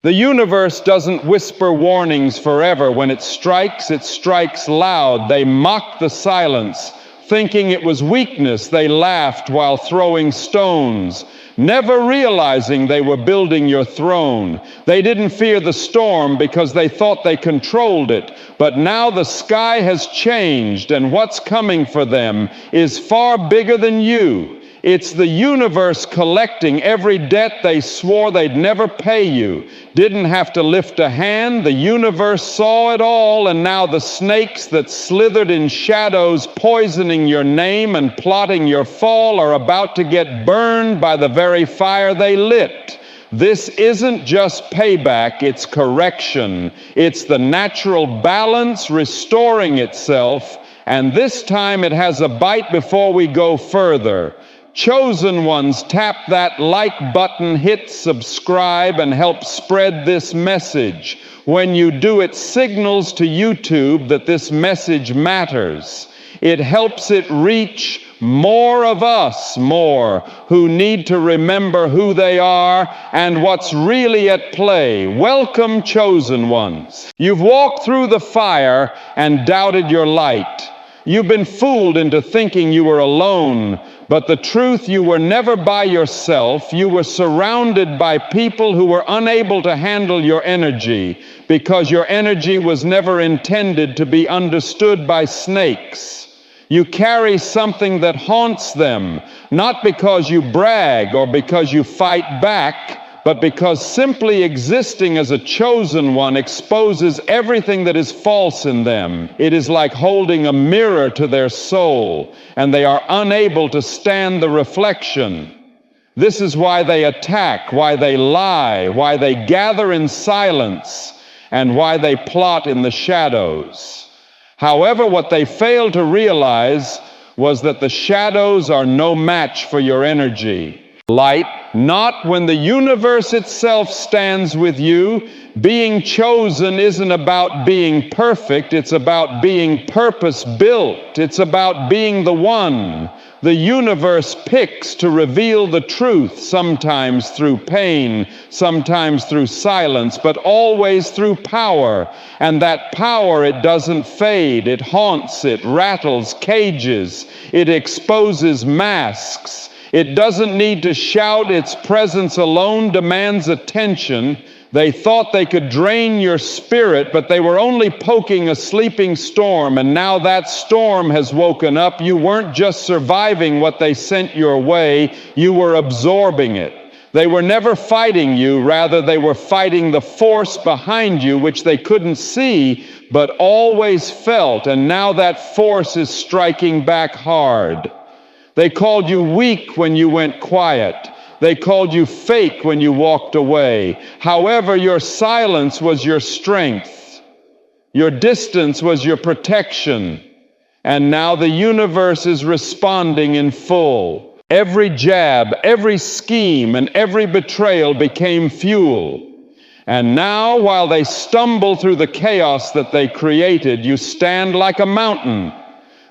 The universe doesn't whisper warnings forever. When it strikes loud. They mocked the silence, thinking it was weakness. They laughed while throwing stones, never realizing they were building your throne. They didn't fear the storm because they thought they controlled it. But now the sky has changed, and what's coming for them is far bigger than you. It's the universe collecting every debt they swore they'd never pay you. Didn't have to lift a hand. The universe saw it all, and now the snakes that slithered in shadows, poisoning your name and plotting your fall, are about to get burned by the very fire they lit. This isn't just payback, it's correction. It's the natural balance restoring itself, and this time it has a bite before we go further. Chosen ones, tap that like button, hit subscribe, and help spread this message. When you do, it signals to YouTube that this message matters. It helps it reach more of us, more, who need to remember who they are and what's really at play. Welcome, chosen ones. You've walked through the fire and doubted your light. You've been fooled into thinking you were alone, but the truth, you were never by yourself. You were surrounded by people who were unable to handle your energy, because your energy was never intended to be understood by snakes. You carry something that haunts them, not because you brag or because you fight back, but because simply existing as a chosen one exposes everything that is false in them. It is like holding a mirror to their soul, and they are unable to stand the reflection. This is why they attack, why they lie, why they gather in silence, and why they plot in the shadows. However, what they failed to realize was that the shadows are no match for your energy. Light, not when the universe itself stands with you. Being chosen isn't about being perfect, it's about being purpose-built. It's about being the one the universe picks to reveal the truth, sometimes through pain, sometimes through silence, but always through power. And that power, it doesn't fade. It haunts, it rattles cages, it exposes masks. It doesn't need to shout. Its presence alone demands attention. They thought they could drain your spirit, but they were only poking a sleeping storm, and now that storm has woken up. You weren't just surviving what they sent your way, you were absorbing it. They were never fighting you, rather they were fighting the force behind you, which they couldn't see, but always felt, and now that force is striking back hard. They called you weak when you went quiet. They called you fake when you walked away. However, your silence was your strength. Your distance was your protection. And now the universe is responding in full. Every jab, every scheme, and every betrayal became fuel. And now, while they stumble through the chaos that they created, you stand like a mountain.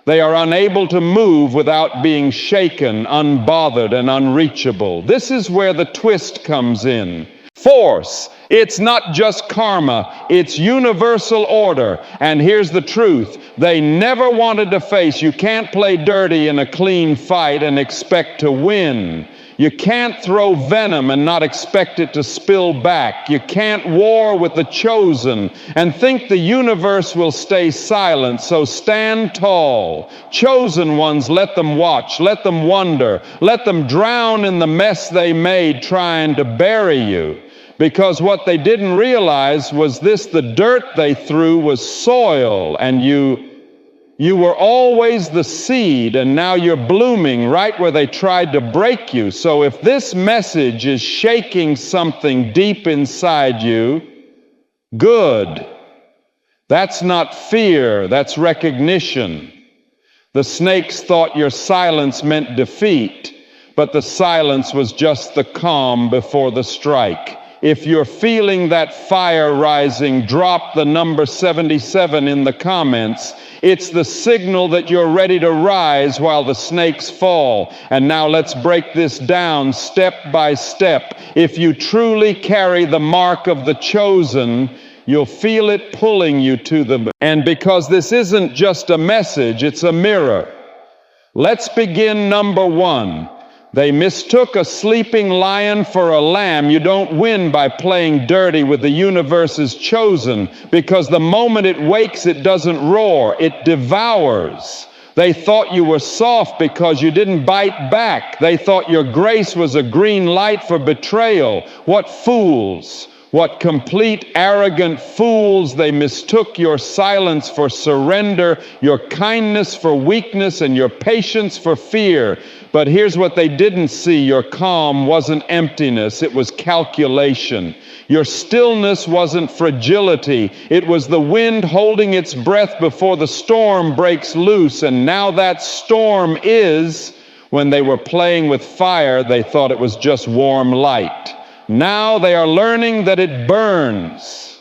They are unable to move without being shaken, unbothered, and unreachable. This is where the twist comes in. Force. It's not just karma, it's universal order. And here's the truth. They never wanted to face. You can't play dirty in a clean fight and expect to win. You can't throw venom and not expect it to spill back. You can't war with the chosen and think the universe will stay silent. So stand tall. Chosen ones, let them watch, let them wonder, let them drown in the mess they made trying to bury you. Because what they didn't realize was this: the dirt they threw was soil, and you were always the seed, and now you're blooming right where they tried to break you. So if this message is shaking something deep inside you, good. That's not fear, that's recognition. The snakes thought your silence meant defeat, but the silence was just the calm before the strike. If you're feeling that fire rising, drop the number 77 in the comments. It's the signal that you're ready to rise while the snakes fall. And now let's break this down step by step. If you truly carry the mark of the chosen, you'll feel it pulling you to them. And because this isn't just a message, it's a mirror. Let's begin number 1. They mistook a sleeping lion for a lamb. You don't win by playing dirty with the universe's chosen, because the moment it wakes, it doesn't roar, it devours. They thought you were soft because you didn't bite back. They thought your grace was a green light for betrayal. What fools! What complete, arrogant fools. They mistook your silence for surrender, your kindness for weakness, and your patience for fear. But here's what they didn't see. Your calm wasn't emptiness, it was calculation. Your stillness wasn't fragility, it was the wind holding its breath before the storm breaks loose. And now that storm is, when they were playing with fire, they thought it was just warm light. Now they are learning that it burns.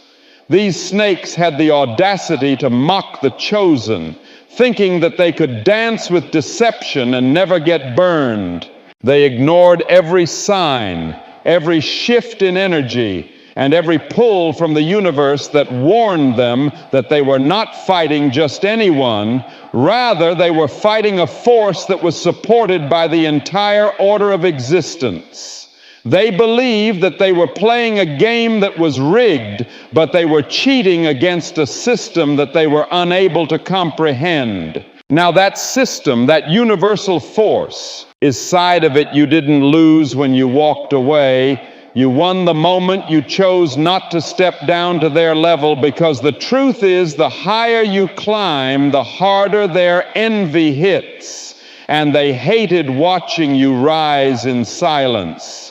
These snakes had the audacity to mock the chosen, thinking that they could dance with deception and never get burned. They ignored every sign, every shift in energy, and every pull from the universe that warned them that they were not fighting just anyone. Rather, they were fighting a force that was supported by the entire order of existence. They believed that they were playing a game that was rigged, but they were cheating against a system that they were unable to comprehend. Now that system, that universal force, is side of it you didn't lose when you walked away. You won the moment you chose not to step down to their level, because the truth is, the higher you climb, the harder their envy hits. And they hated watching you rise in silence.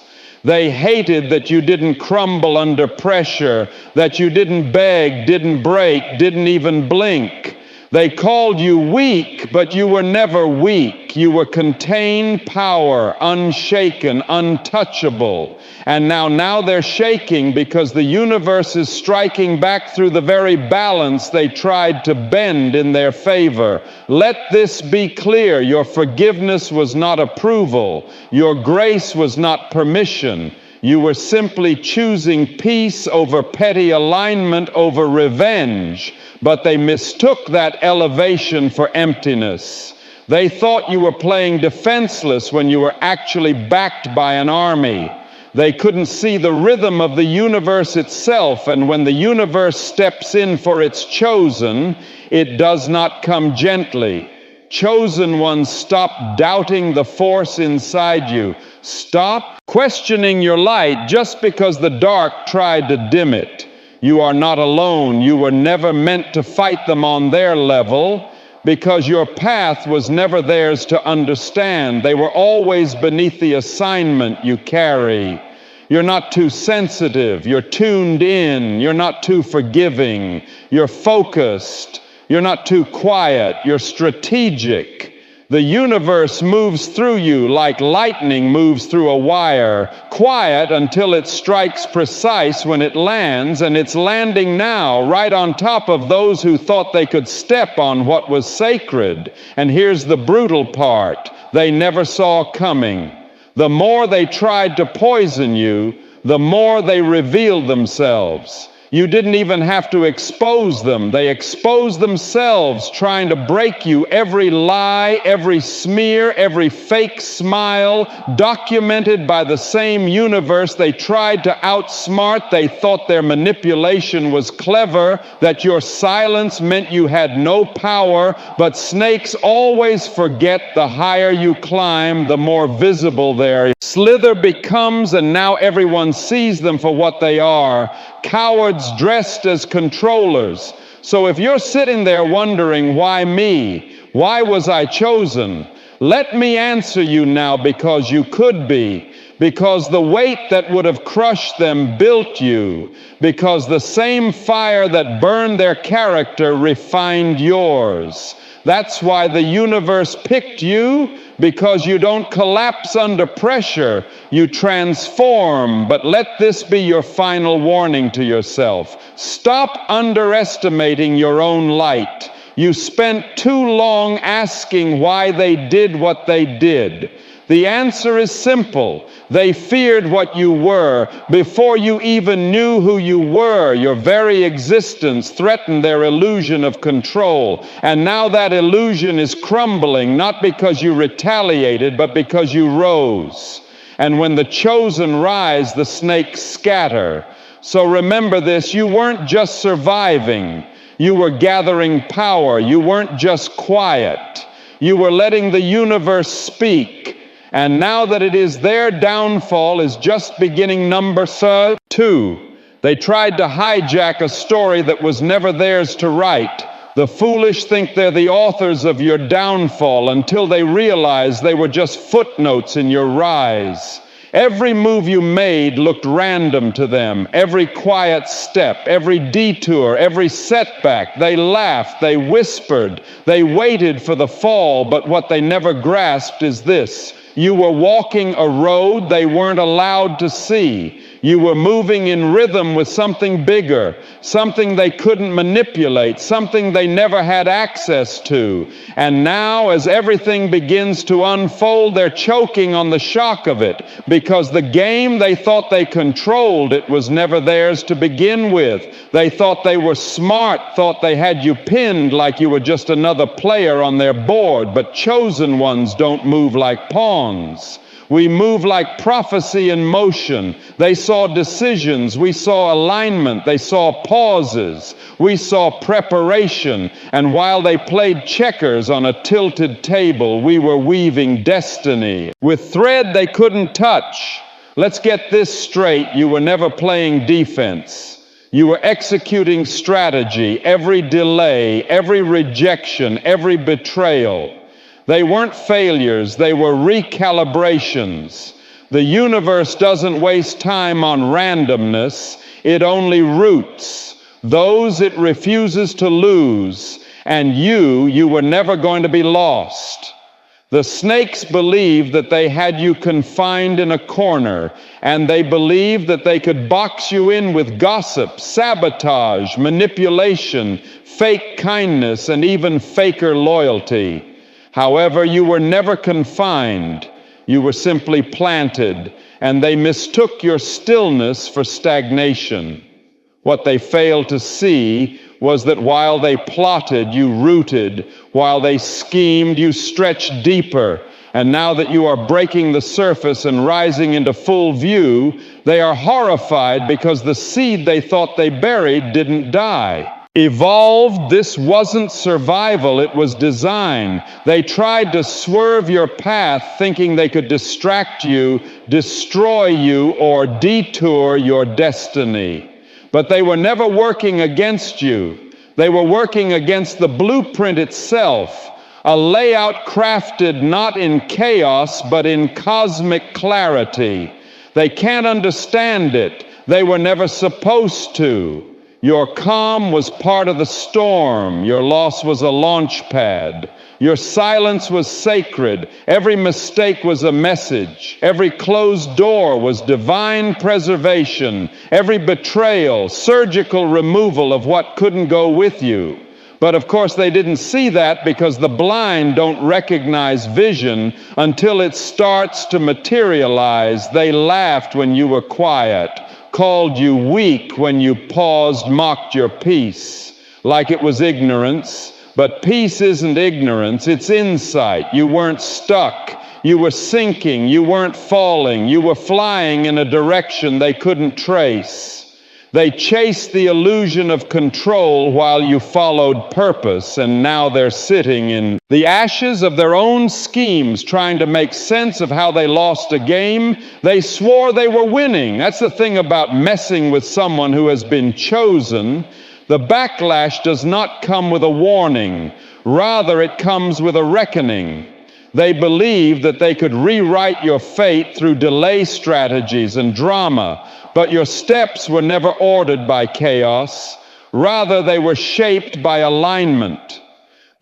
They hated that you didn't crumble under pressure, that you didn't beg, didn't break, didn't even blink. They called you weak, but you were never weak. You were contained power, unshaken, untouchable. And now they're shaking because the universe is striking back through the very balance they tried to bend in their favor. Let this be clear. Your forgiveness was not approval. Your grace was not permission. You were simply choosing peace over petty alignment, over revenge. But they mistook that elevation for emptiness. They thought you were playing defenseless when you were actually backed by an army. They couldn't see the rhythm of the universe itself, and when the universe steps in for its chosen, it does not come gently. Chosen ones, stop doubting the force inside you. Stop questioning your light just because the dark tried to dim it. You are not alone. You were never meant to fight them on their level, because your path was never theirs to understand. They were always beneath the assignment you carry. You're not too sensitive. You're tuned in. You're not too forgiving. You're focused. You're not too quiet. You're strategic. The universe moves through you like lightning moves through a wire, quiet until it strikes precise when it lands, and it's landing now right on top of those who thought they could step on what was sacred. And here's the brutal part: they never saw coming. The more they tried to poison you, the more they revealed themselves. You didn't even have to expose them. They exposed themselves, trying to break you. Every lie, every smear, every fake smile, documented by the same universe they tried to outsmart. They thought their manipulation was clever, that your silence meant you had no power. But snakes always forget the higher you climb, the more visible they are. Slither becomes, and now everyone sees them for what they are: cowards dressed as controllers. So if you're sitting there wondering, why me? Why was I chosen? Let me answer you now, because you could be. Because the weight that would have crushed them built you. Because the same fire that burned their character refined yours. That's why the universe picked you, Because you don't collapse under pressure, you transform. But let this be your final warning to yourself. Stop underestimating your own light. You spent too long asking why they did what they did. The answer is simple. They feared what you were. Before you even knew who you were, your very existence threatened their illusion of control. And now that illusion is crumbling, not because you retaliated, but because you rose. And when the chosen rise, the snakes scatter. So remember this, you weren't just surviving. You were gathering power. You weren't just quiet. You were letting the universe speak. And now that it is their downfall is just beginning. Number 2. They tried to hijack a story that was never theirs to write. The foolish think they're the authors of your downfall until they realize they were just footnotes in your rise. Every move you made looked random to them. Every quiet step, every detour, every setback. They laughed, they whispered, they waited for the fall, but what they never grasped is this. You were walking a road they weren't allowed to see. You were moving in rhythm with something bigger, something they couldn't manipulate, something they never had access to. And now, as everything begins to unfold, they're choking on the shock of it, because the game they thought they controlled, it was never theirs to begin with. They thought they were smart, thought they had you pinned like you were just another player on their board, but chosen ones don't move like pawns. We move like prophecy in motion. They saw decisions. We saw alignment. They saw pauses. We saw preparation. And while they played checkers on a tilted table, we were weaving destiny. With thread they couldn't touch. Let's get this straight. You were never playing defense. You were executing strategy. Every delay, every rejection, every betrayal. They weren't failures, they were recalibrations. The universe doesn't waste time on randomness, it only roots those it refuses to lose, and you were never going to be lost. The snakes believed that they had you confined in a corner, and they believed that they could box you in with gossip, sabotage, manipulation, fake kindness, and even faker loyalty. However, you were never confined. You were simply planted, and they mistook your stillness for stagnation. What they failed to see was that while they plotted, you rooted. While they schemed, you stretched deeper. And now that you are breaking the surface and rising into full view, they are horrified because the seed they thought they buried didn't die. Evolved, this wasn't survival, it was design. They tried to swerve your path thinking they could distract you, destroy you, or detour your destiny. But they were never working against you. They were working against the blueprint itself, a layout crafted not in chaos, but in cosmic clarity. They can't understand it. They were never supposed to. Your calm was part of the storm. Your loss was a launch pad. Your silence was sacred. Every mistake was a message. Every closed door was divine preservation. Every betrayal, surgical removal of what couldn't go with you. But of course they didn't see that because the blind don't recognize vision until it starts to materialize. They laughed when you were quiet, called you weak when you paused, mocked your peace like it was ignorance. But peace isn't ignorance, it's insight. You weren't stuck. You were sinking. You weren't falling. You were flying in a direction they couldn't trace. They chased the illusion of control while you followed purpose, and now they're sitting in the ashes of their own schemes, trying to make sense of how they lost a game. They swore they were winning. That's the thing about messing with someone who has been chosen. The backlash does not come with a warning. Rather, it comes with a reckoning. They believed that they could rewrite your fate through delay strategies and drama, but your steps were never ordered by chaos. Rather, they were shaped by alignment.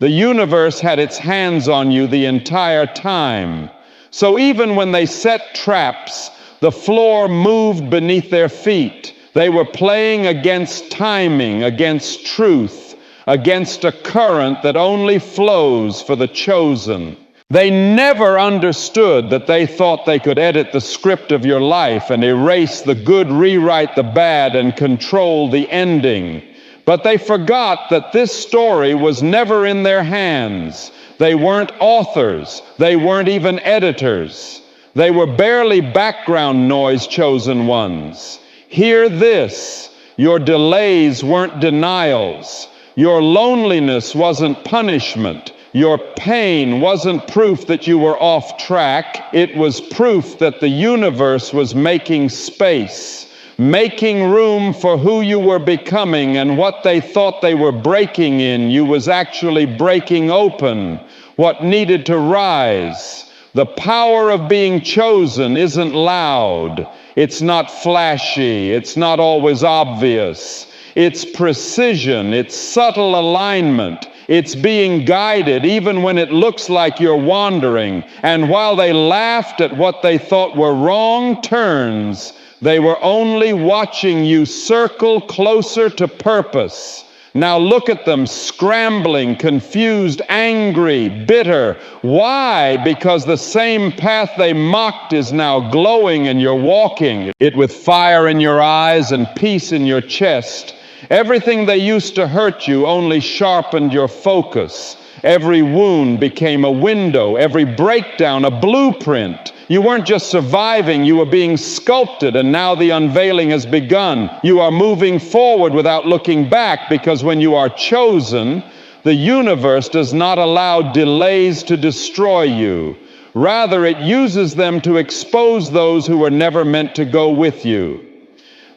The universe had its hands on you the entire time. So even when they set traps, the floor moved beneath their feet. They were playing against timing, against truth, against a current that only flows for the chosen. They never understood that they thought they could edit the script of your life and erase the good, rewrite the bad, and control the ending. But they forgot that this story was never in their hands. They weren't authors. They weren't even editors. They were barely background noise, chosen ones. Hear this: your delays weren't denials. Your loneliness wasn't punishment. Your pain wasn't proof that you were off track. It was proof that the universe was making space, making room for who you were becoming, and what they thought they were breaking in, you was actually breaking open what needed to rise. The power of being chosen isn't loud. It's not flashy. It's not always obvious. It's precision. It's subtle alignment. It's being guided even when it looks like you're wandering. And while they laughed at what they thought were wrong turns, they were only watching you circle closer to purpose. Now look at them, scrambling, confused, angry, bitter. Why? Because the same path they mocked is now glowing, and you're walking it with fire in your eyes and peace in your chest. Everything they used to hurt you only sharpened your focus. Every wound became a window, every breakdown a blueprint. You weren't just surviving, you were being sculpted, and now the unveiling has begun. You are moving forward without looking back, because when you are chosen, the universe does not allow delays to destroy you. Rather, it uses them to expose those who were never meant to go with you.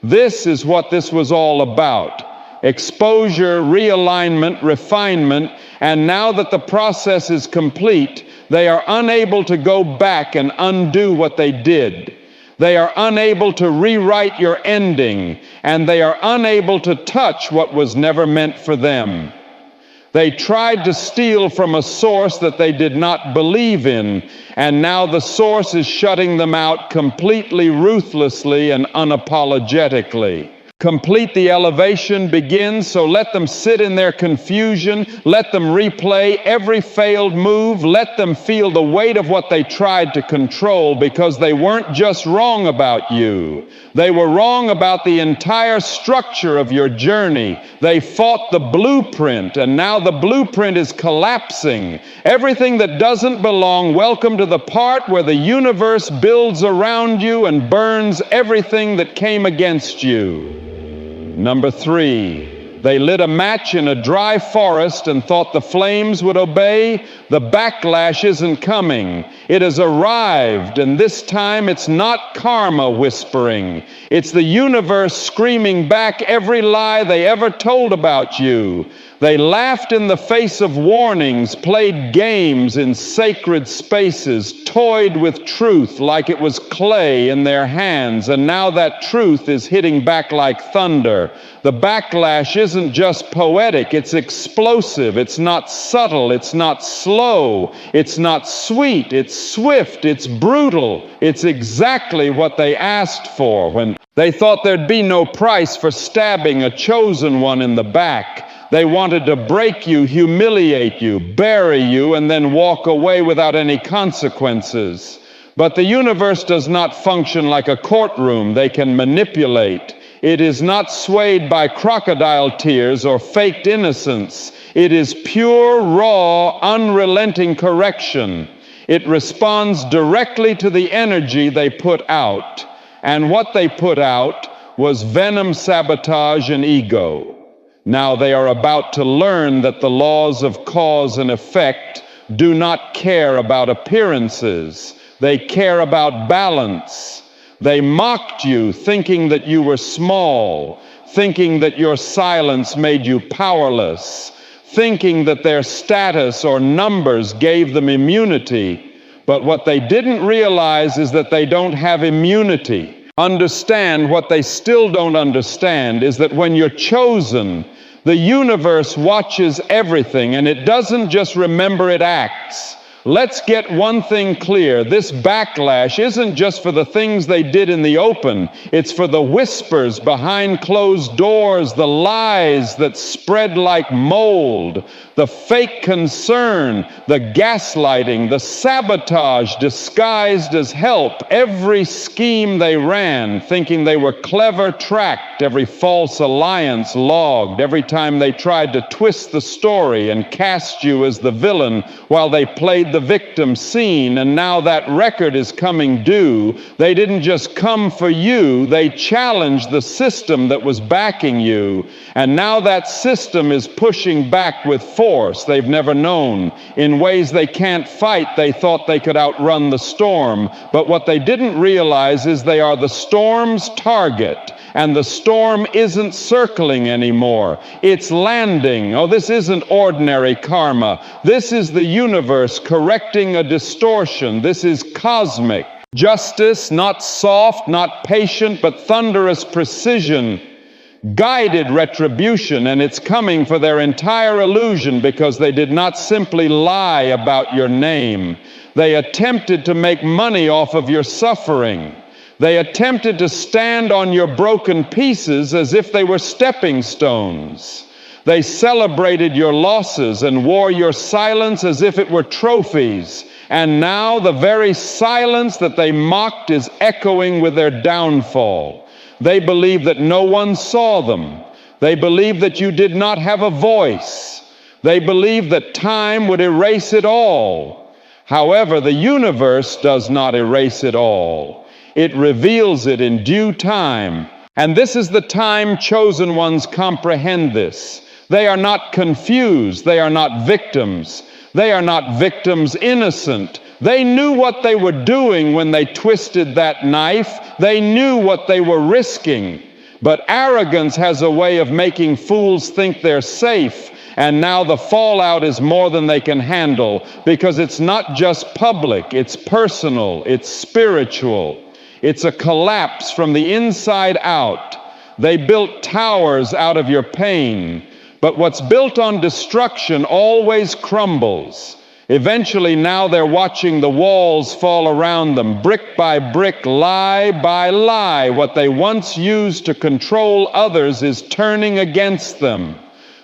This is what this was all about: exposure, realignment, refinement, and now that the process is complete, they are unable to go back and undo what they did. They are unable to rewrite your ending, and they are unable to touch what was never meant for them. They tried to steal from a source that they did not believe in, and now the source is shutting them out completely, ruthlessly, and unapologetically. Complete the elevation begins, so let them sit in their confusion. Let them replay every failed move. Let them feel the weight of what they tried to control, because they weren't just wrong about you. They were wrong about the entire structure of your journey. They fought the blueprint, and now the blueprint is collapsing. Everything that doesn't belong, welcome to the part where the universe builds around you and burns everything that came against you. Number 3, they lit a match in a dry forest and thought the flames would obey. The backlash isn't coming. It has arrived, and this time it's not karma whispering. It's the universe screaming back every lie they ever told about you. They laughed in the face of warnings, played games in sacred spaces, toyed with truth like it was clay in their hands, and now that truth is hitting back like thunder. The backlash isn't just poetic, it's explosive. It's not subtle, it's not slow, it's not sweet, it's swift, it's brutal. It's exactly what they asked for when they thought there'd be no price for stabbing a chosen one in the back. They wanted to break you, humiliate you, bury you, and then walk away without any consequences. But the universe does not function like a courtroom they can manipulate. It is not swayed by crocodile tears or faked innocence. It is pure, raw, unrelenting correction. It responds directly to the energy they put out. And what they put out was venom, sabotage, and ego. Now they are about to learn that the laws of cause and effect do not care about appearances. They care about balance. They mocked you, thinking that you were small, thinking that your silence made you powerless, thinking that their status or numbers gave them immunity. But what they didn't realize is that they don't have immunity. Understand what they still don't understand is that when you're chosen, The universe watches everything, and it doesn't just remember, it acts. Let's get one thing clear. This backlash isn't just for the things they did in the open. It's for the whispers behind closed doors, the lies that spread like mold, the fake concern, the gaslighting, the sabotage disguised as help. Every scheme they ran, thinking they were clever, tracked. Every false alliance logged. Every time they tried to twist the story and cast you as the villain while they played the victim scene, and now that record is coming due. They didn't just come for you, they challenged the system that was backing you, and now that system is pushing back with force they've never known. In ways they can't fight, they thought they could outrun the storm, but what they didn't realize is they are the storm's target. And the storm isn't circling anymore. It's landing. Oh, this isn't ordinary karma. This is the universe correcting a distortion. This is cosmic. Justice, not soft, not patient, but thunderous precision. Guided retribution, and it's coming for their entire illusion because they did not simply lie about your name. They attempted to make money off of your suffering. They attempted to stand on your broken pieces as if they were stepping stones. They celebrated your losses and wore your silence as if it were trophies. And now the very silence that they mocked is echoing with their downfall. They believe that no one saw them. They believe that you did not have a voice. They believe that time would erase it all. However, the universe does not erase it all. It reveals it in due time. And this is the time chosen ones comprehend this. They are not confused. They are not victims. They are not victims innocent. They knew what they were doing when they twisted that knife. They knew what they were risking. But arrogance has a way of making fools think they're safe. And now the fallout is more than they can handle, because it's not just public, it's personal, it's spiritual. It's a collapse from the inside out. They built towers out of your pain, but what's built on destruction always crumbles. Eventually, now they're watching the walls fall around them, brick by brick, lie by lie. What they once used to control others is turning against them.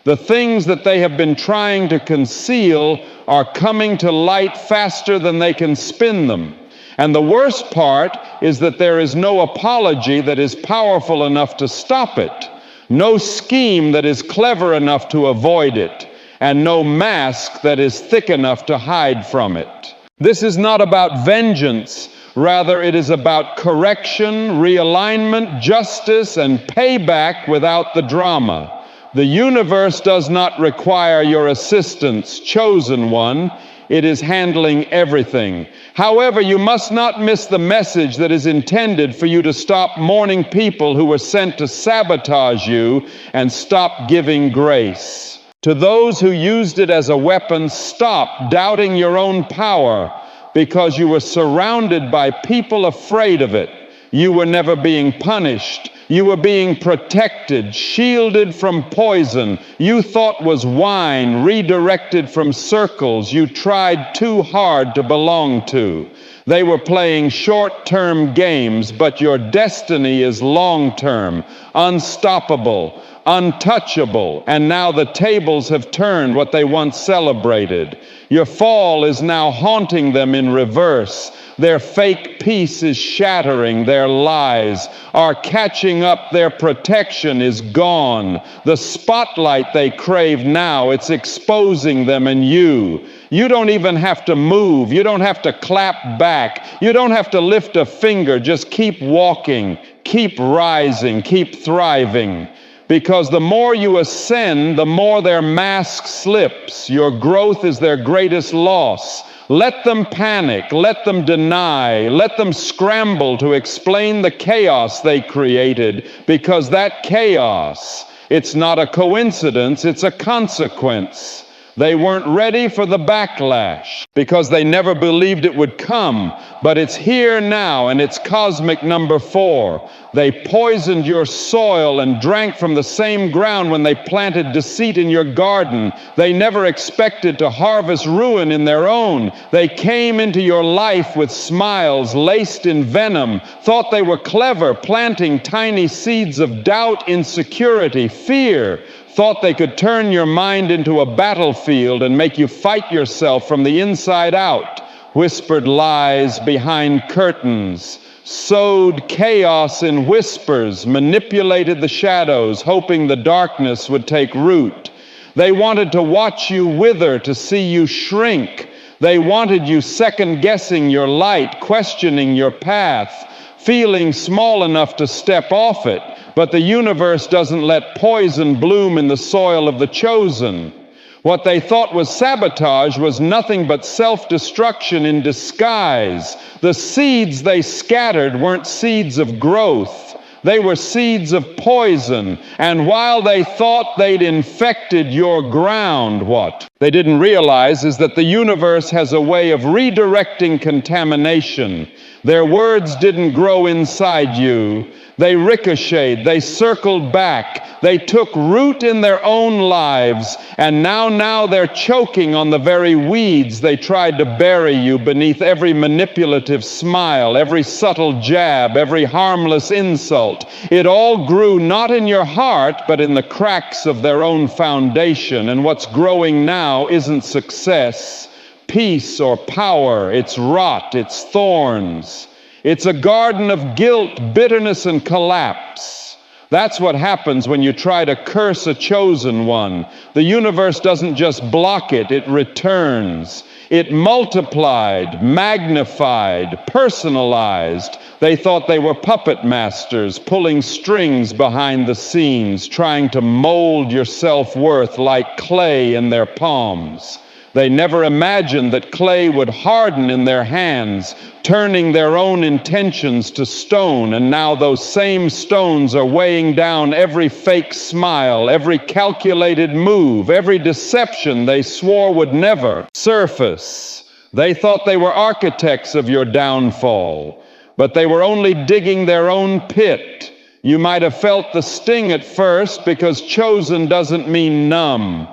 The things that they have been trying to conceal are coming to light faster than they can spin them. And the worst part is that there is no apology that is powerful enough to stop it, no scheme that is clever enough to avoid it, and no mask that is thick enough to hide from it. This is not about vengeance. Rather, it is about correction, realignment, justice, and payback without the drama. The universe does not require your assistance, chosen one. It is handling everything. However, you must not miss the message that is intended for you to stop mourning people who were sent to sabotage you and stop giving grace. To those who used it as a weapon, stop doubting your own power because you were surrounded by people afraid of it. You were never being punished. You were being protected, shielded from poison you thought was wine, redirected from circles you tried too hard to belong to. They were playing short-term games, but your destiny is long-term, unstoppable, untouchable, and now the tables have turned what they once celebrated. Your fall is now haunting them in reverse. Their fake peace is shattering. Their lies are catching up. Their protection is gone. The spotlight they crave now, it's exposing them and you. You don't even have to move. You don't have to clap back. You don't have to lift a finger. Just keep walking, keep rising, keep thriving. Because the more you ascend, the more their mask slips. Your growth is their greatest loss. Let them panic, let them deny, let them scramble to explain the chaos they created, because that chaos, it's not a coincidence, it's a consequence. They weren't ready for the backlash because they never believed it would come, but it's here now, and it's cosmic number 4. They poisoned your soil and drank from the same ground when they planted deceit in your garden. They never expected to harvest ruin in their own. They came into your life with smiles laced in venom, thought they were clever, planting tiny seeds of doubt, insecurity, fear, thought they could turn your mind into a battlefield and make you fight yourself from the inside out, whispered lies behind curtains, sowed chaos in whispers, manipulated the shadows, hoping the darkness would take root. They wanted to watch you wither, to see you shrink. They wanted you second-guessing your light, questioning your path, feeling small enough to step off it. But the universe doesn't let poison bloom in the soil of the chosen. What they thought was sabotage was nothing but self-destruction in disguise. The seeds they scattered weren't seeds of growth. They were seeds of poison. And while they thought they'd infected your ground, what they didn't realize is that the universe has a way of redirecting contamination. Their words didn't grow inside you. They ricocheted, they circled back, they took root in their own lives, and now they're choking on the very weeds they tried to bury you beneath every manipulative smile, every subtle jab, every harmless insult. It all grew not in your heart, but in the cracks of their own foundation, and what's growing now isn't success, peace, or power. It's rot, it's thorns. It's a garden of guilt, bitterness, and collapse. That's what happens when you try to curse a chosen one. The universe doesn't just block it, it returns. It multiplied, magnified, personalized. They thought they were puppet masters, pulling strings behind the scenes, trying to mold your self-worth like clay in their palms. They never imagined that clay would harden in their hands, turning their own intentions to stone, and now those same stones are weighing down every fake smile, every calculated move, every deception they swore would never surface. They thought they were architects of your downfall, but they were only digging their own pit. You might have felt the sting at first, because chosen doesn't mean numb.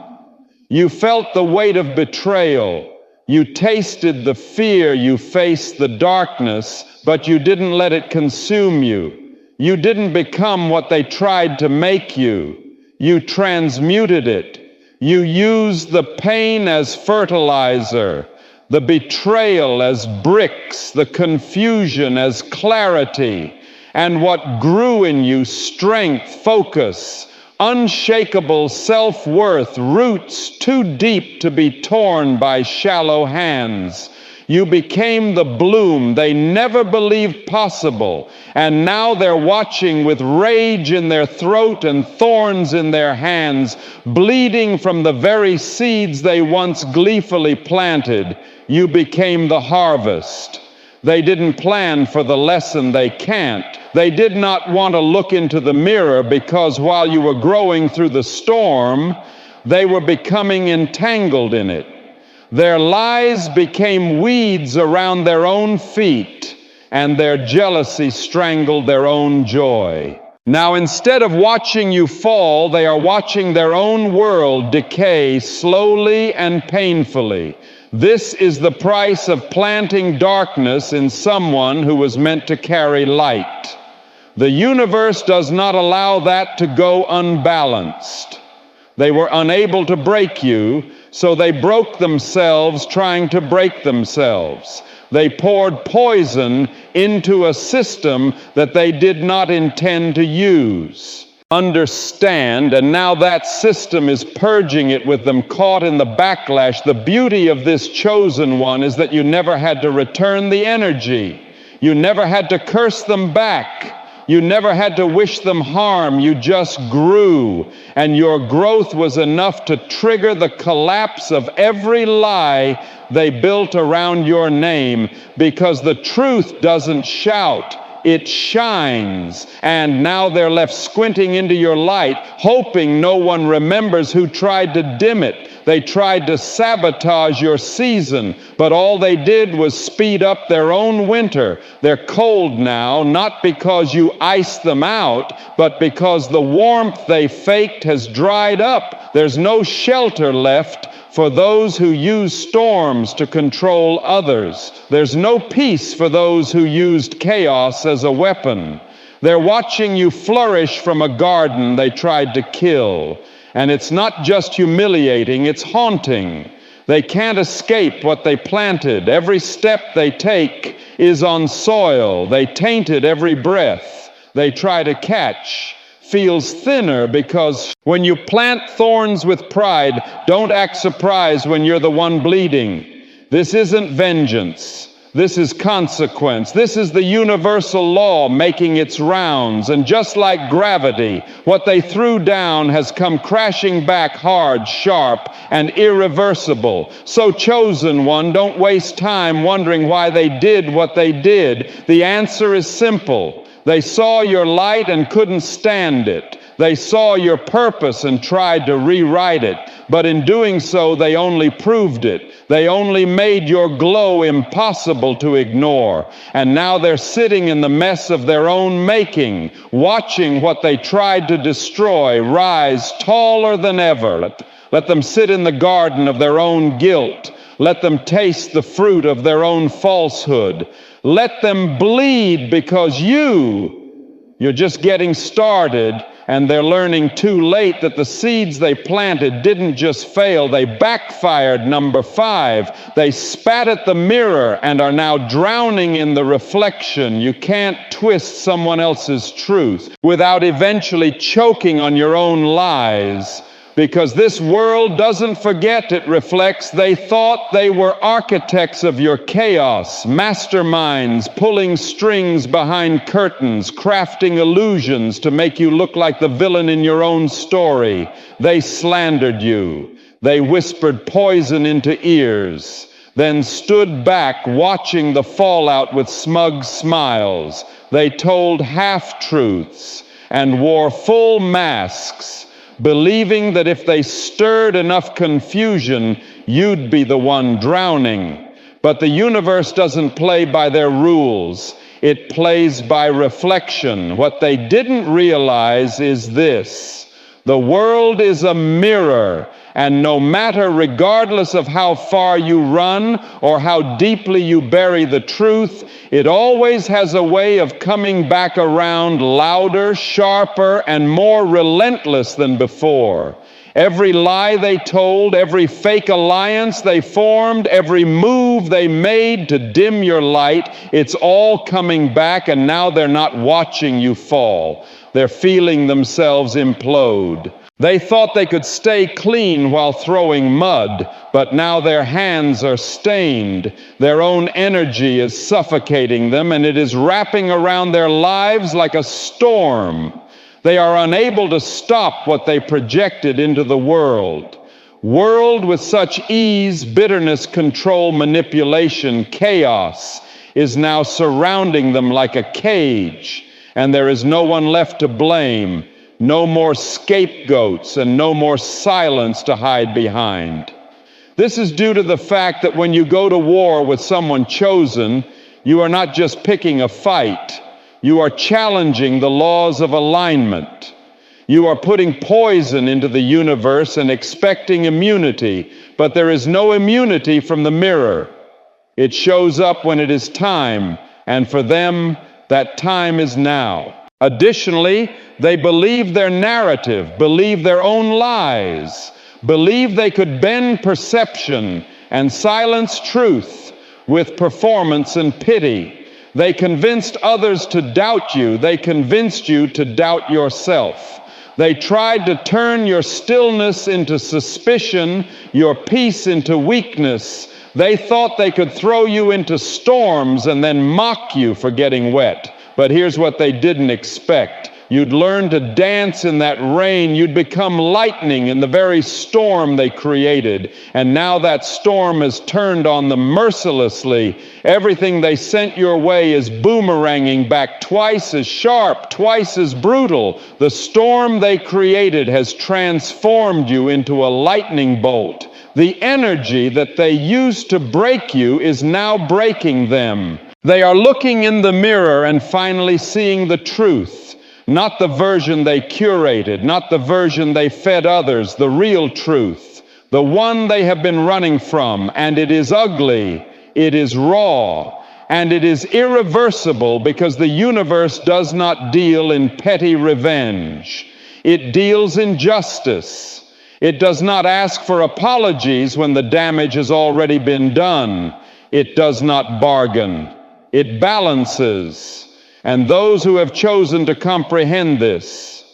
You felt the weight of betrayal. You tasted the fear. You faced the darkness, but you didn't let it consume you. You didn't become what they tried to make you. You transmuted it. You used the pain as fertilizer, the betrayal as bricks, the confusion as clarity, and what grew in you, strength, focus, unshakable self-worth, roots too deep to be torn by shallow hands. You became the bloom they never believed possible, and now they're watching with rage in their throat and thorns in their hands, bleeding from the very seeds they once gleefully planted. You became the harvest. They didn't plan for the lesson they can't. They did not want to look into the mirror, because while you were growing through the storm, they were becoming entangled in it. Their lies became weeds around their own feet, and their jealousy strangled their own joy. Now, instead of watching you fall, they are watching their own world decay slowly and painfully. This is the price of planting darkness in someone who was meant to carry light. The universe does not allow that to go unbalanced. They were unable to break you, so they broke themselves trying to break themselves. They poured poison into a system that they did not intend to use. Understand, and now that system is purging it with them caught in the backlash. The beauty of this chosen one is that you never had to return the energy. You never had to curse them back. You never had to wish them harm. You just grew, and your growth was enough to trigger the collapse of every lie they built around your name, because the truth doesn't shout, it shines. And now they're left squinting into your light, hoping no one remembers who tried to dim it. They tried to sabotage your season, but all they did was speed up their own winter. They're cold now, not because you iced them out, but because the warmth they faked has dried up. There's no shelter left for those who use storms to control others. There's no peace for those who used chaos as a weapon. They're watching you flourish from a garden they tried to kill. And it's not just humiliating, it's haunting. They can't escape what they planted. Every step they take is on soil. They tainted every breath they try to catch. Feels thinner because when you plant thorns with pride, don't act surprised when you're the one bleeding. This isn't vengeance. This is consequence. This is the universal law making its rounds. And just like gravity, what they threw down has come crashing back hard, sharp, and irreversible. So, chosen one, don't waste time wondering why they did what they did. The answer is simple. They saw your light and couldn't stand it. They saw your purpose and tried to rewrite it. But in doing so, they only proved it. They only made your glow impossible to ignore. And now they're sitting in the mess of their own making, watching what they tried to destroy rise taller than ever. Let them sit in the garden of their own guilt. Let them taste the fruit of their own falsehood. Let them bleed because you're just getting started, and they're learning too late that the seeds they planted didn't just fail, they backfired. Number 5, they spat at the mirror and are now drowning in the reflection. You can't twist someone else's truth without eventually choking on your own lies. Because this world doesn't forget, it reflects. They thought they were architects of your chaos, masterminds pulling strings behind curtains, crafting illusions to make you look like the villain in your own story. They slandered you. They whispered poison into ears, then stood back watching the fallout with smug smiles. They told half-truths and wore full masks, believing that if they stirred enough confusion, you'd be the one drowning. But the universe doesn't play by their rules. It plays by reflection. What they didn't realize is this: the world is a mirror, and no matter, regardless of how far you run or how deeply you bury the truth, it always has a way of coming back around louder, sharper, and more relentless than before. Every lie they told, every fake alliance they formed, every move they made to dim your light, it's all coming back, and now they're not watching you fall. They're feeling themselves implode. They thought they could stay clean while throwing mud, but now their hands are stained. Their own energy is suffocating them, and it is wrapping around their lives like a storm. They are unable to stop what they projected into the world. World with such ease, bitterness, control, manipulation, chaos is now surrounding them like a cage, and there is no one left to blame. No more scapegoats and no more silence to hide behind. This is due to the fact that when you go to war with someone chosen, you are not just picking a fight. You are challenging the laws of alignment. You are putting poison into the universe and expecting immunity, but there is no immunity from the mirror. It shows up when it is time, and for them, that time is now. Additionally, they believe their narrative, believe their own lies, believe they could bend perception and silence truth with performance and pity. They convinced others to doubt you. They convinced you to doubt yourself. They tried to turn your stillness into suspicion, your peace into weakness. They thought they could throw you into storms and then mock you for getting wet. But here's what they didn't expect. You'd learn to dance in that rain. You'd become lightning in the very storm they created. And now that storm has turned on them mercilessly. Everything they sent your way is boomeranging back twice as sharp, twice as brutal. The storm they created has transformed you into a lightning bolt. The energy that they used to break you is now breaking them. They are looking in the mirror and finally seeing the truth. Not the version they curated, not the version they fed others, the real truth, the one they have been running from. And it is ugly, it is raw, and it is irreversible, because the universe does not deal in petty revenge. It deals in justice. It does not ask for apologies when the damage has already been done. It does not bargain. It balances. And those who have chosen to comprehend this,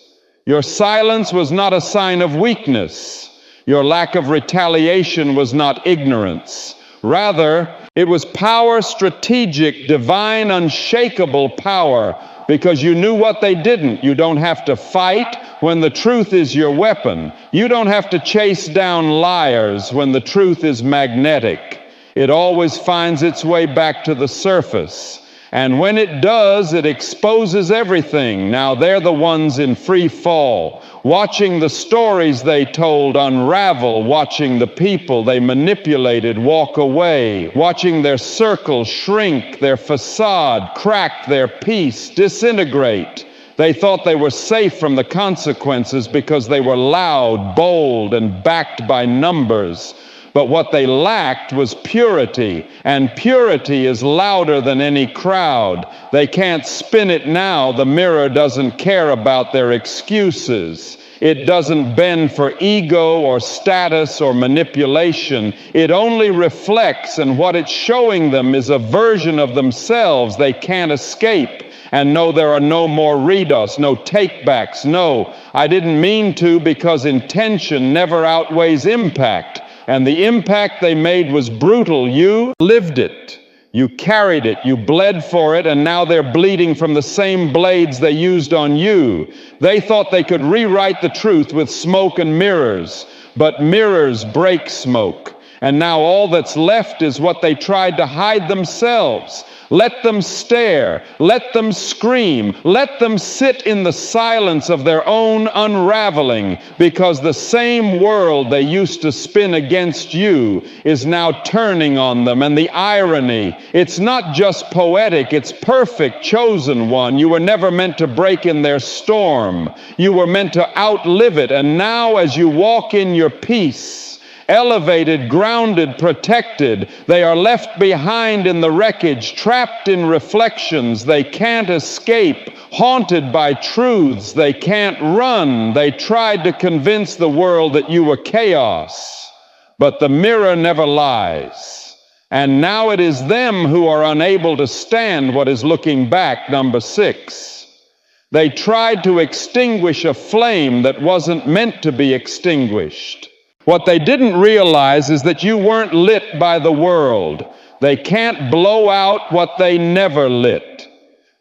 your silence was not a sign of weakness. Your lack of retaliation was not ignorance. Rather, it was power, strategic, divine, unshakable power, because you knew what they didn't. You don't have to fight when the truth is your weapon. You don't have to chase down liars when the truth is magnetic. It always finds its way back to the surface. And when it does, it exposes everything. Now they're the ones in free fall, watching the stories they told unravel, watching the people they manipulated walk away, watching their circle shrink, their facade crack, their peace disintegrate. They thought they were safe from the consequences because they were loud, bold, and backed by numbers. But what they lacked was purity, and purity is louder than any crowd. They can't spin it now. The mirror doesn't care about their excuses. It doesn't bend for ego or status or manipulation. It only reflects, and what it's showing them is a version of themselves they can't escape. And no, there are no more redos, no takebacks. No, I didn't mean to, because intention never outweighs impact. And the impact they made was brutal. You lived it. You carried it. You bled for it. And now they're bleeding from the same blades they used on you. They thought they could rewrite the truth with smoke and mirrors. But mirrors break smoke. And now all that's left is what they tried to hide themselves. Let them stare, let them scream, let them sit in the silence of their own unraveling, because the same world they used to spin against you is now turning on them. And the irony, it's not just poetic, it's perfect, chosen one. You were never meant to break in their storm. You were meant to outlive it. And now as you walk in your peace, elevated, grounded, protected, they are left behind in the wreckage, trapped in reflections they can't escape, haunted by truths they can't run. They tried to convince the world that you were chaos, but the mirror never lies. And now it is them who are unable to stand what is looking back. Number 6. They tried to extinguish a flame that wasn't meant to be extinguished. What they didn't realize is that you weren't lit by the world. They can't blow out what they never lit.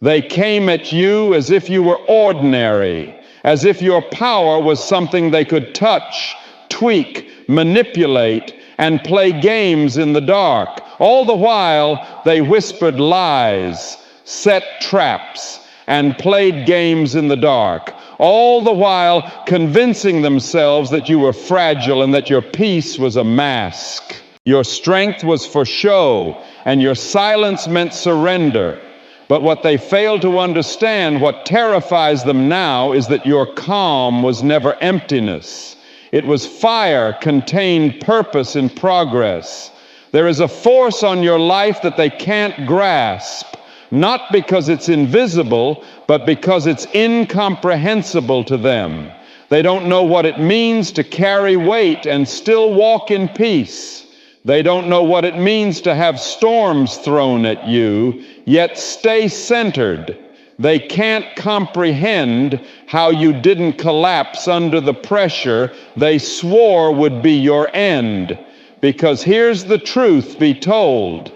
They came at you as if you were ordinary, as if your power was something they could touch, tweak, manipulate, and play games in the dark. All the while, they whispered lies, set traps, and played games in the dark. All the while convincing themselves that you were fragile and that your peace was a mask. Your strength was for show, and your silence meant surrender. But what they failed to understand, what terrifies them now, is that your calm was never emptiness. It was fire, contained purpose in progress. There is a force on your life that they can't grasp. Not because it's invisible, but because it's incomprehensible to them. They don't know what it means to carry weight and still walk in peace. They don't know what it means to have storms thrown at you, yet stay centered. They can't comprehend how you didn't collapse under the pressure they swore would be your end. Because here's the truth be told.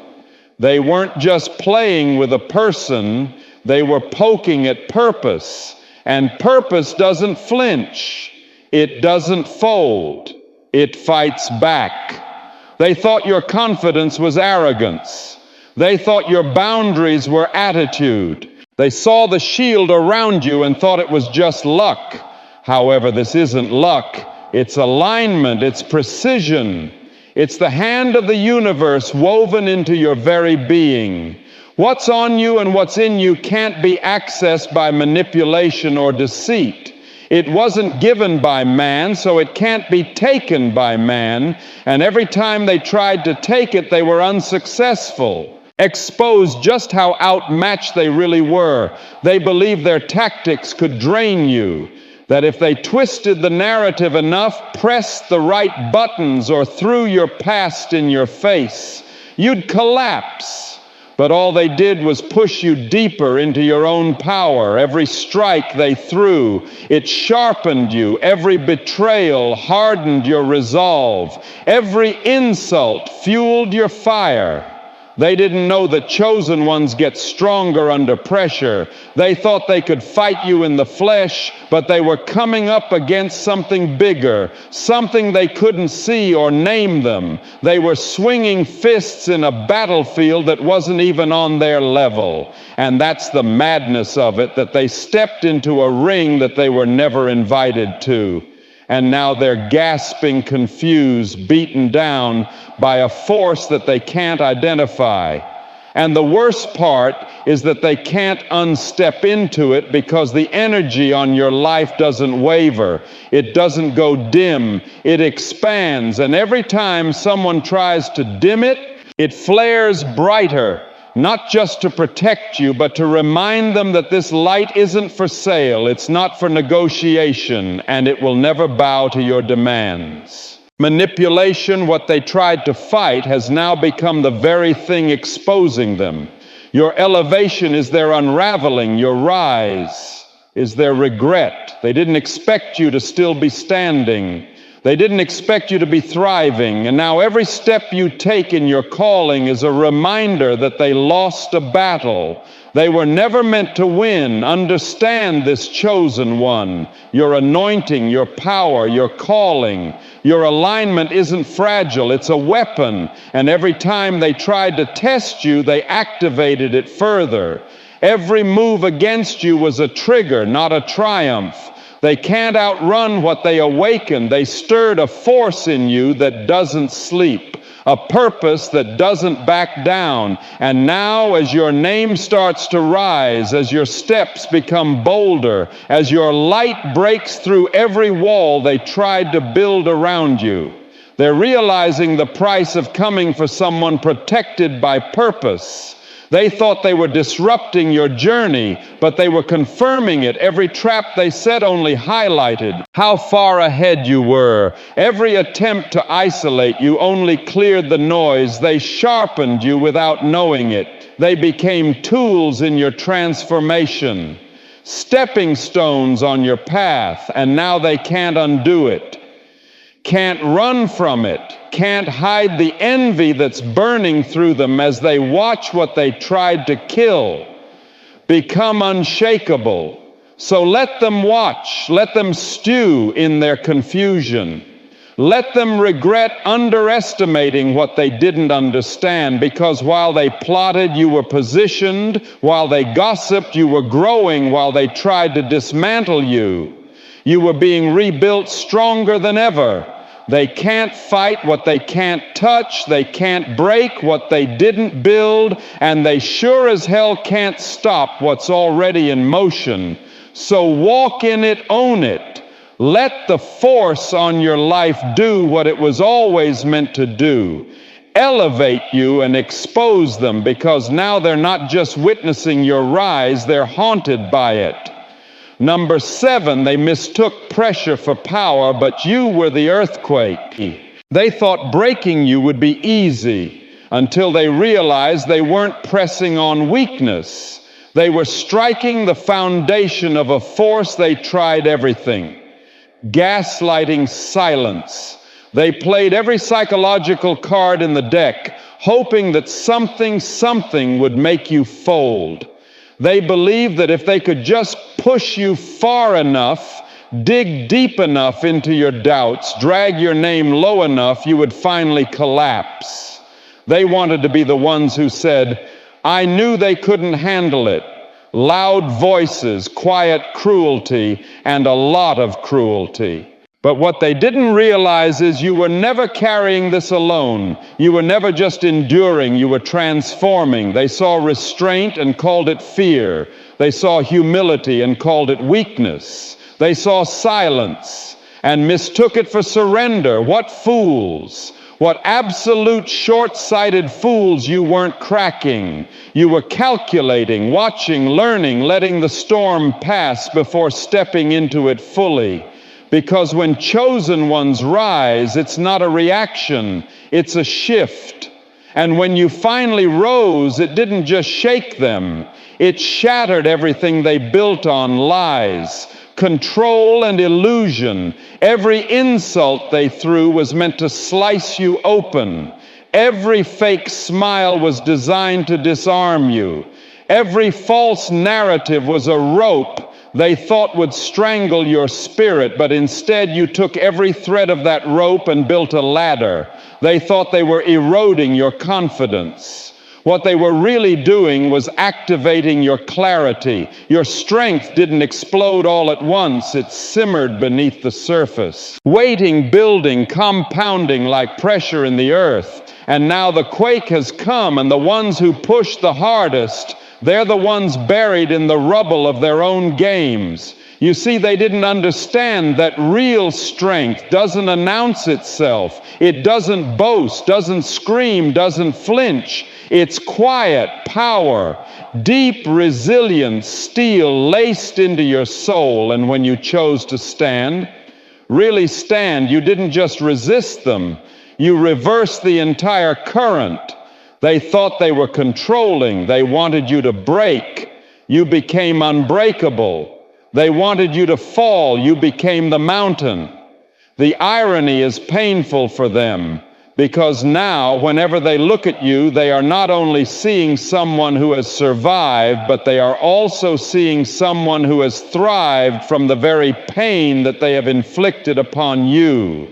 They weren't just playing with a person, they were poking at purpose. And purpose doesn't flinch. It doesn't fold. It fights back. They thought your confidence was arrogance. They thought your boundaries were attitude. They saw the shield around you and thought it was just luck. However, this isn't luck. It's alignment. It's precision. It's the hand of the universe woven into your very being. What's on you and what's in you can't be accessed by manipulation or deceit. It wasn't given by man, so it can't be taken by man. And every time they tried to take it, they were unsuccessful. Exposed just how outmatched they really were. They believed their tactics could drain you. That if they twisted the narrative enough, pressed the right buttons, or threw your past in your face, you'd collapse. But all they did was push you deeper into your own power. Every strike they threw, it sharpened you. Every betrayal hardened your resolve. Every insult fueled your fire. They didn't know that chosen ones get stronger under pressure. They thought they could fight you in the flesh, but they were coming up against something bigger, something they couldn't see or name them. They were swinging fists in a battlefield that wasn't even on their level. And that's the madness of it, that they stepped into a ring that they were never invited to. And now they're gasping, confused, beaten down by a force that they can't identify. And the worst part is that they can't unstep into it because the energy on your life doesn't waver. It doesn't go dim. It expands. And every time someone tries to dim it, it flares brighter. Not just to protect you, but to remind them that this light isn't for sale, it's not for negotiation, and it will never bow to your demands. Manipulation, what they tried to fight, has now become the very thing exposing them. Your elevation is their unraveling. Your rise is their regret. They didn't expect you to still be standing. They didn't expect you to be thriving, and now every step you take in your calling is a reminder that they lost a battle. They were never meant to win. Understand this, chosen one. Your anointing, your power, your calling, your alignment isn't fragile. It's a weapon, and every time they tried to test you, they activated it further. Every move against you was a trigger, not a triumph. They can't outrun what they awakened. They stirred a force in you that doesn't sleep, a purpose that doesn't back down. And now, as your name starts to rise, as your steps become bolder, as your light breaks through every wall they tried to build around you, they're realizing the price of coming for someone protected by purpose. They thought they were disrupting your journey, but they were confirming it. Every trap they set only highlighted how far ahead you were. Every attempt to isolate you only cleared the noise. They sharpened you without knowing it. They became tools in your transformation, stepping stones on your path, and now they can't undo it. Can't run from it, can't hide the envy that's burning through them as they watch what they tried to kill become unshakable. So let them watch, let them stew in their confusion. Let them regret underestimating what they didn't understand, because while they plotted, you were positioned. While they gossiped, you were growing. While they tried to dismantle you, you were being rebuilt stronger than ever. They can't fight what they can't touch. They can't break what they didn't build. And they sure as hell can't stop what's already in motion. So walk in it, own it. Let the force on your life do what it was always meant to do. Elevate you and expose them, because now they're not just witnessing your rise, they're haunted by it. Number 7, they mistook pressure for power, but you were the earthquake. They thought breaking you would be easy until they realized they weren't pressing on weakness. They were striking the foundation of a force they tried everything. Gaslighting silence. They played every psychological card in the deck, hoping that something would make you fold. They believed that if they could just push you far enough, dig deep enough into your doubts, drag your name low enough, you would finally collapse. They wanted to be the ones who said, I knew they couldn't handle it. Loud voices, quiet cruelty, and a lot of cruelty. But what they didn't realize is you were never carrying this alone. You were never just enduring, you were transforming. They saw restraint and called it fear. They saw humility and called it weakness. They saw silence and mistook it for surrender. What fools! What absolute short-sighted fools you weren't cracking. You were calculating, watching, learning, letting the storm pass before stepping into it fully. Because when chosen ones rise, it's not a reaction, it's a shift. And when you finally rose, it didn't just shake them, it shattered everything they built on: lies, control, and illusion. Every insult they threw was meant to slice you open. Every fake smile was designed to disarm you. Every false narrative was a rope they thought would strangle your spirit, but instead you took every thread of that rope and built a ladder. They thought they were eroding your confidence. What they were really doing was activating your clarity. Your strength didn't explode all at once. It simmered beneath the surface, waiting, building, compounding like pressure in the earth. And now the quake has come, and the ones who pushed the hardest, they're the ones buried in the rubble of their own games. You see, they didn't understand that real strength doesn't announce itself. It doesn't boast, doesn't scream, doesn't flinch. It's quiet power, deep resilience, steel laced into your soul. And when you chose to stand, really stand, you didn't just resist them, you reversed the entire current. They thought they were controlling. They wanted you to break. You became unbreakable. They wanted you to fall. You became the mountain. The irony is painful for them, because now, whenever they look at you, they are not only seeing someone who has survived, but they are also seeing someone who has thrived from the very pain that they have inflicted upon you.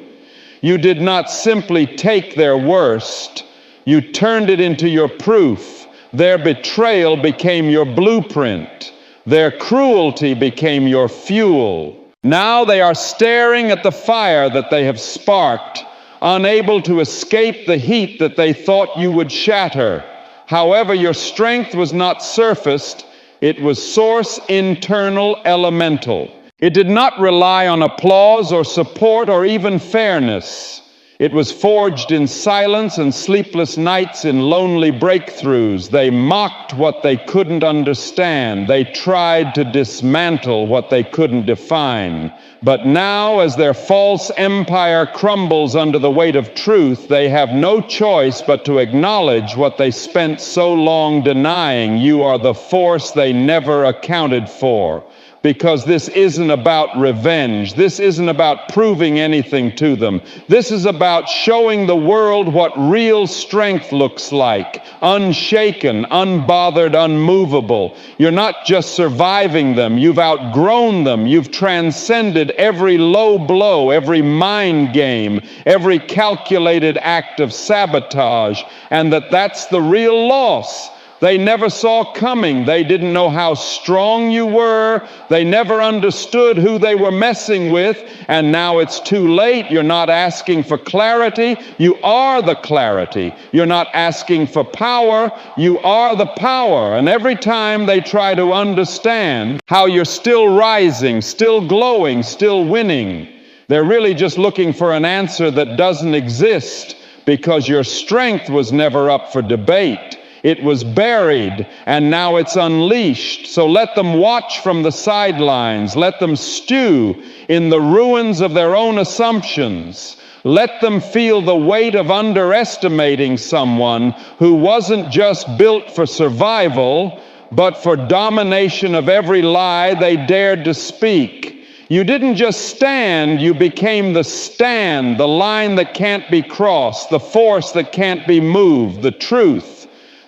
You did not simply take their worst. You turned it into your proof. Their betrayal became your blueprint. Their cruelty became your fuel. Now they are staring at the fire that they have sparked, unable to escape the heat that they thought you would shatter. However, your strength was not surfaced. It was source internal, elemental. It did not rely on applause or support or even fairness. It was forged in silence and sleepless nights, in lonely breakthroughs. They mocked what they couldn't understand. They tried to dismantle what they couldn't define. But now, as their false empire crumbles under the weight of truth, they have no choice but to acknowledge what they spent so long denying. You are the force they never accounted for. Because this isn't about revenge. This isn't about proving anything to them. This is about showing the world what real strength looks like. Unshaken, unbothered, unmovable. You're not just surviving them. You've outgrown them. You've transcended every low blow, every mind game, every calculated act of sabotage. And that's the real loss. They never saw coming. They didn't know how strong you were. They never understood who they were messing with. And now it's too late. You're not asking for clarity. You are the clarity. You're not asking for power. You are the power. And every time they try to understand how you're still rising, still glowing, still winning, they're really just looking for an answer that doesn't exist, because your strength was never up for debate. It was buried, and now it's unleashed. So let them watch from the sidelines. Let them stew in the ruins of their own assumptions. Let them feel the weight of underestimating someone who wasn't just built for survival, but for domination of every lie they dared to speak. You didn't just stand, you became the stand, the line that can't be crossed, the force that can't be moved, the truth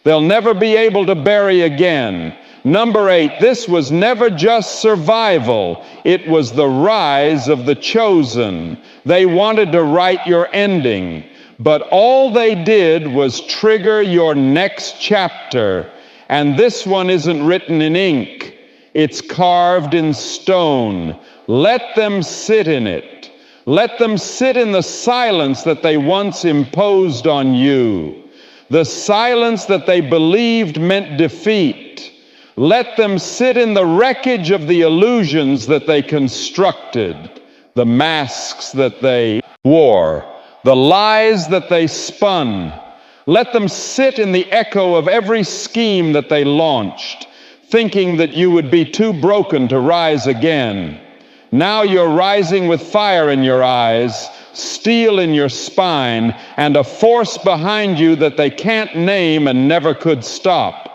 they'll never be able to bury again. Number 8, this was never just survival. It was the rise of the chosen. They wanted to write your ending, but all they did was trigger your next chapter. And this one isn't written in ink. It's carved in stone. Let them sit in it. Let them sit in the silence that they once imposed on you. The silence that they believed meant defeat. Let them sit in the wreckage of the illusions that they constructed, the masks that they wore, the lies that they spun. Let them sit in the echo of every scheme that they launched, thinking that you would be too broken to rise again. Now you're rising with fire in your eyes, steel in your spine, and a force behind you that they can't name and never could stop.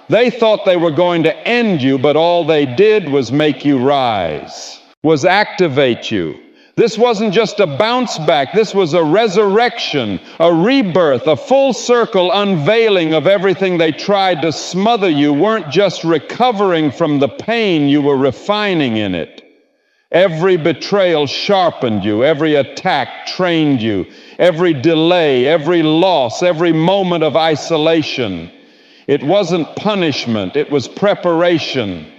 They thought they were going to end you, but all they did was make you rise, was activate you. This wasn't just a bounce back. This was a resurrection, a rebirth, a full circle unveiling of everything they tried to smother. You weren't just recovering from the pain, you were refining in it. Every betrayal sharpened you. Every attack trained you. Every delay, every loss, every moment of isolation. It wasn't punishment, it was preparation.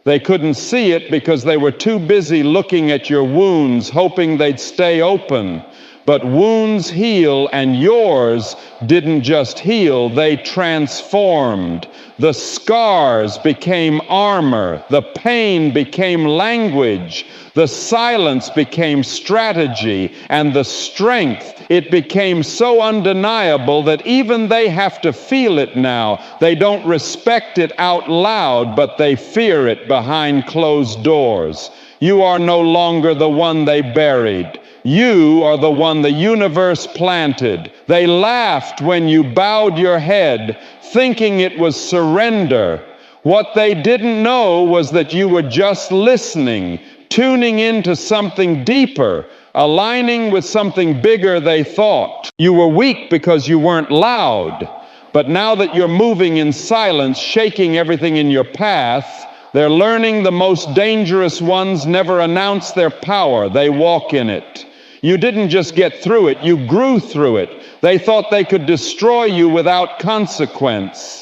They couldn't see it because they were too busy looking at your wounds, hoping they'd stay open. But wounds heal, and yours didn't just heal, they transformed. The scars became armor, the pain became language, the silence became strategy, and the strength, it became so undeniable that even they have to feel it now. They don't respect it out loud, but they fear it behind closed doors. You are no longer the one they buried. You are the one the universe planted. They laughed when you bowed your head, thinking it was surrender. What they didn't know was that you were just listening, tuning into something deeper, aligning with something bigger they thought. You were weak because you weren't loud. But now that you're moving in silence, shaking everything in your path, they're learning the most dangerous ones never announce their power. They walk in it. You didn't just get through it, you grew through it. They thought they could destroy you without consequence.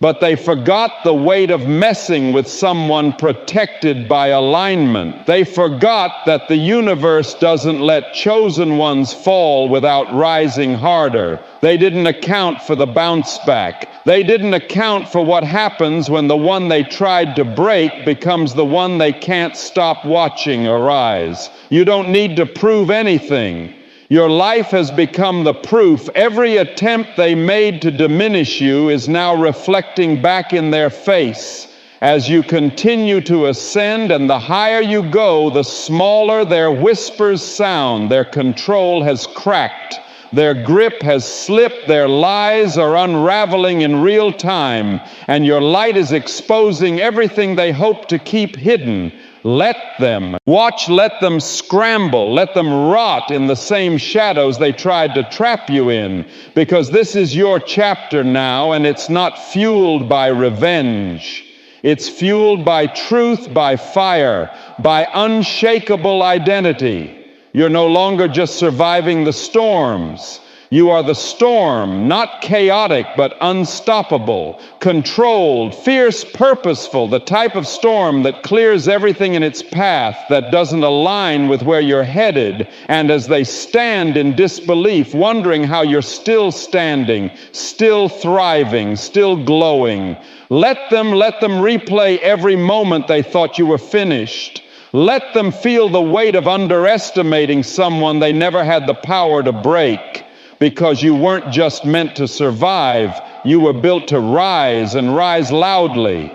But they forgot the weight of messing with someone protected by alignment. They forgot that the universe doesn't let chosen ones fall without rising harder. They didn't account for the bounce back. They didn't account for what happens when the one they tried to break becomes the one they can't stop watching arise. You don't need to prove anything. Your life has become the proof. Every attempt they made to diminish you is now reflecting back in their face as you continue to ascend, and the higher you go, the smaller their whispers sound. Their control has cracked. Their grip has slipped. Their lies are unraveling in real time, and your light is exposing everything they hope to keep hidden. Let them. Watch, let them scramble, let them rot in the same shadows they tried to trap you in, because this is your chapter now, and it's not fueled by revenge. It's fueled by truth, by fire, by unshakable identity. You're no longer just surviving the storms. You are the storm, not chaotic, but unstoppable, controlled, fierce, purposeful, the type of storm that clears everything in its path that doesn't align with where you're headed. And as they stand in disbelief, wondering how you're still standing, still thriving, still glowing, let them replay every moment they thought you were finished. Let them feel the weight of underestimating someone they never had the power to break. Because you weren't just meant to survive, you were built to rise, and rise loudly.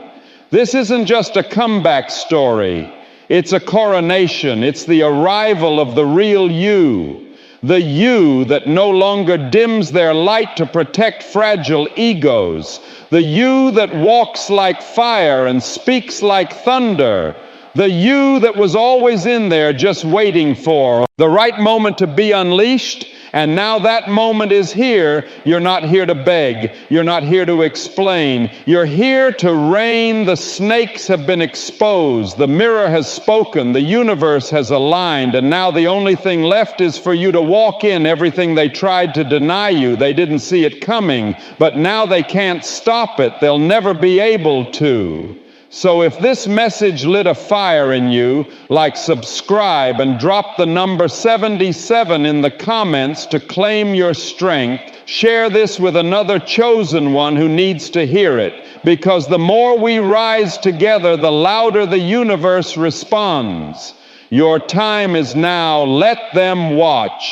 This isn't just a comeback story. It's a coronation. It's the arrival of the real you. The you that no longer dims their light to protect fragile egos. The you that walks like fire and speaks like thunder. The you that was always in there just waiting for the right moment to be unleashed. And now that moment is here. You're not here to beg. You're not here to explain. You're here to reign. The snakes have been exposed. The mirror has spoken. The universe has aligned. And now the only thing left is for you to walk in everything they tried to deny you. They didn't see it coming, but now they can't stop it. They'll never be able to. So if this message lit a fire in you, like subscribe and drop the number 77 in the comments to claim your strength. Share this with another chosen one who needs to hear it, because the more we rise together, the louder the universe responds. Your time is now. Let them watch.